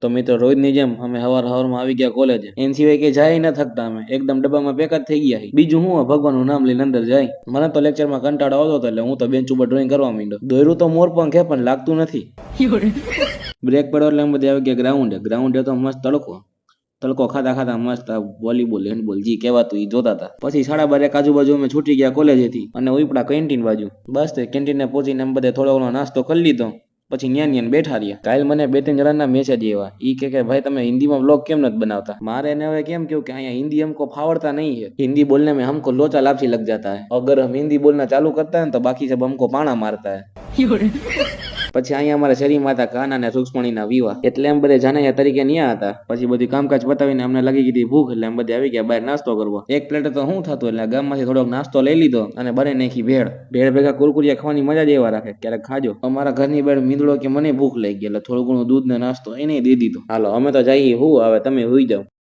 તો મિત્રો રોજની જેમ અમે હવારમાં આવી ગયા કોલેજ. એન સિવાય કે જાય ન થકતા અમે એકદમ ડબ્બામાં પેક જ થઈ ગયા. બીજું હું ભગવાનનું નામ લઈને અંદર જાય. મને તો લેક્ચરમાં કંટાળો આવતો હતો એટલે હું તો બેન્ચ ઉપર ડ્રોઈંગ કરવા માંડ્યો. દોર્યું તો મોરપંખ હે પણ લાગતું નથી. બ્રેક પડ્યો એટલે એમ બધી આવી ગયા ગ્રાઉન્ડે તો મસ્ત તડકો ખાતા ખાતા મસ્ત વોલીબોલ હેન્ડબોલ જી કહેવાતું એ જોતા હતા. પછી 1:30 આજુબાજુ અમે છૂટી ગયા કોલેજેથી અને ઉપડા કેન્ટીન બાજુ. બસ કેન્ટીને પહોંચીને એમ બધે થોડો ઘણો નાસ્તો કરી લીધો. પછી ન્યાન બેઠા રહ્યા. કાલ મને 2-3 જણાના મેસેજ આવ્યા. ઈ કે ભાઈ તમે હિન્દીમાં વ્લોગ કેમ નથી બનાવતા. મારે એને હવે કેમ કહ્યું કે અહીંયા હિન્દી हमको फावड़ता नहीं है. हिंदी बोलने में हमको लोचा लापसी लग जाता है. अगर हम हिंदी बोलना चालू करता है तो बाकी सब हमको पाना मारता है. પછી અહીંયા અમારે શરી માતા કાના ને રૂક્ષ્મણીના વિવાહ એટલે એમ બધે જાનૈયા તરીકે ન્યા હતા. પછી બધી કામકાજ પતાવીને અમને લાગી ગઈ ભૂખ એટલે એમ બધે આવી ગયા બહાર નાસ્તો કરવા. એક પ્લેટ તો શું થતું એટલે ગામમાંથી થોડોક નાસ્તો લઈ લીધો અને બને નાખી ભેળ ભેગા કુરકુરિયા ખાવાની મજા જ એવા રાખે. ક્યારેક ખાજો. અમારા ઘરની બહાર મીંદડો કે મને ભૂખ લાગી ગઈ એટલે થોડું ઘણું દૂધ ને નાસ્તો એને દે દીધો. હાલો અમે તો જઈએ હું હવે તમે હુઈ જાઓ.